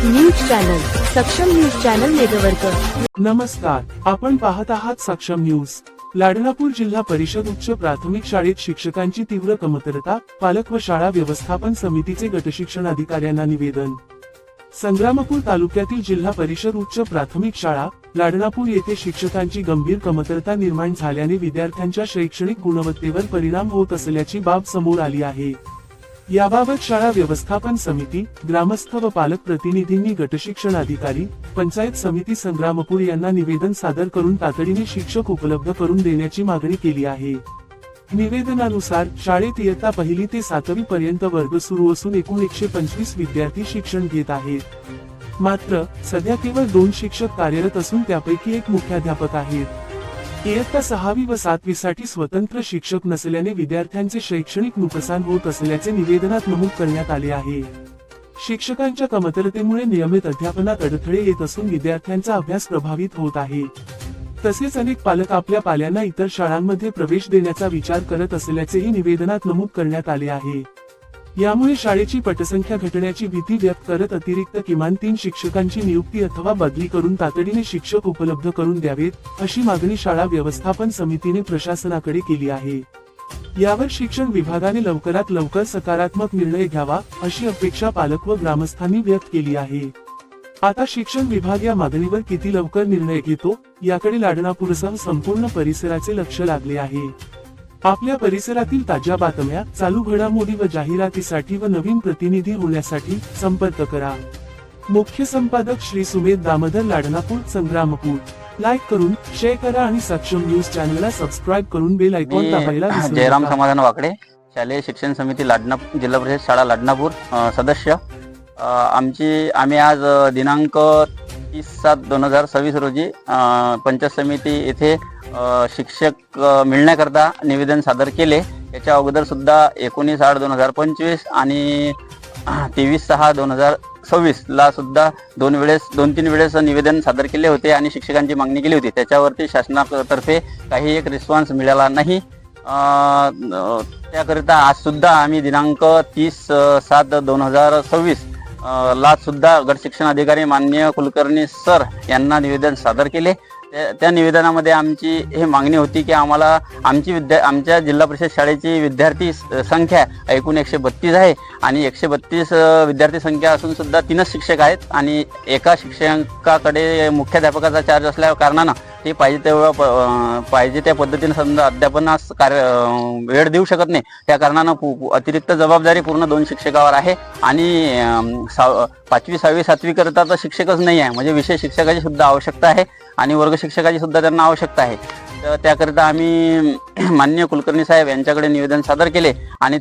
News channel सक्षम news channel network. नमस्कार, आपण पाहत आहात सक्षम न्यूज। लाडनापूर जिल्हा परिषद उच्च प्राथमिक शाळेत शिक्षकांची तीव्र कमतरता, पालक व शाळा व्यवस्थापन समितीचे गटशिक्षण अधिकाऱ्यांना निवेदन। संग्रामपूर तालुक्यातील जिल्हा परिषद उच्च प्राथमिक शाळा लाडनापूर येथे शिक्षकांची गंभीर कमतरता निर्माण झाल्याने विद्यार्थ्यांच्या शैक्षणिक गुणवत्तेवर परिणाम होत असल्याची बाब समोर आली आहे। याबाबत शाळा व्यवस्थापन समिती, ग्रामस्थ व पालक प्रतिनिधींनी गटशिक्षण अधिकारी, पंचायत समिती संग्रामपूर यांना निवेदन सादर करून तातडीने शिक्षक उपलब्ध करून देण्याची मागणी केली आहे। निवेदनानुसार शाळेत इयत्ता 1ली ते 7वी पर्यंत वर्ग सुरू असून एकूण 125 विद्यार्थी शिक्षण घेत आहेत। मात्र सध्या केवळ 2 शिक्षक कार्यरत असून त्यापैकी एक मुख्याध्यापक आहेत। इयत्ता 6वी व 7वी साठी स्वतंत्र शिक्षक नसल्याने विद्यार्थ्यांचे शैक्षणिक नुकसान होत असल्याचे निवेदनात नमूद करण्यात आले आहे। शिक्षकांच्या कमतरतेमुळे नियमित अध्यापनात अडथळे येत असून विद्यार्थ्यांचा अभ्यास प्रभावित होत आहे। तसेच अनेक पालक आपल्या पाल्यांना इतर शाळांमध्ये प्रवेश देण्याचा विचार करत असल्याचेही निवेदनात नमूद करण्यात आले आहे। यामुळे शाळेची पटसंख्या घटण्याची भीती व्यक्त करत अतिरिक्त किमान 3 शिक्षकांची नियुक्ती अथवा बदली करून तातडीने शिक्षक उपलब्ध करून द्यावेत, अशी मागणी शाळा व्यवस्थापन समितीने प्रशासनाकडे केली आहे। यावर शिक्षण विभागाने लवकरात लवकर सकारात्मक निर्णय घ्यावा, अशी अपेक्षा पालक व ग्रामस्थांनी व्यक्त केली आहे। आता शिक्षण विभाग या मागणीवर किती लवकर निर्णय घेतो, याकडे लाडनापूरसह संपूर्ण परिसराचे लक्ष लागले आहे। आपल्या परिसरातील ताज्या बातम्या, चालू घडामोडी व जाहिरातीसाठी व नवीन प्रतिनिधी होण्यासाठी संपर्क करा। मुख्य संपादक श्री सुमेध दामोदर, लाडनापूर, संग्रामपूर। लाईक करून शेअर करा आणि सक्षम न्यूज चॅनलला सबस्क्राइब करून बेल आयकॉन दाबायला विसरू नका। जयराम समाधान वाकडे, शालेय शिक्षण समिती लाडनापूर, जिल्हा परिषद शाळा लाडनापूर सदस्य। आम्ही आज दिनांक 30/7/2026 रोजी पंचायत समिती येथे शिक्षक मिळण्याकरता निवेदन सादर केले। याच्या अगोदर सुद्धा 19/8/2025 आणि 23/6/2026 ला सुद्धा 2-3 वेळेस निवेदन सादर केले होते आणि शिक्षकांची मागणी केली होती। त्याच्यावरती शासनातर्फे काही एक रिस्पॉन्स मिळाला नाही। त्याकरिता आज सुद्धा आम्ही दिनांक 30/7/2026 ला सुद्धा गट शिक्षण अधिकारी माननीय कुलकर्णी सर यांना निवेदन सादर केले। त्या निवेदनामध्ये आमची हे मागणी होती की आम्हाला आमच्या जिल्हा परिषद शाळेची विद्यार्थी संख्या एकूण 132 आहे आणि 132 विद्यार्थी संख्या असून सुद्धा 3च शिक्षक आहेत आणि एका शिक्षकाकडे मुख्याध्यापकाचा चार्ज असल्या कारणानं ते पाहिजे त्या पद्धतीने समजा अध्यापनास वेळ देऊ शकत नाही। त्या कारणानं अतिरिक्त जबाबदारी पूर्ण 2 शिक्षकावर आहे आणि 5वी 6वी 7वी करता तर शिक्षकच नाही आहे, म्हणजे विषय शिक्षकाची सुद्धा आवश्यकता आहे आणि वर्ग शिक्षकाची सुद्धा त्यांना आवश्यकता आहे। तर त्याकरिता आम्ही माननीय कुलकर्णी साहेब यांच्याकडे निवेदन सादर केले आणि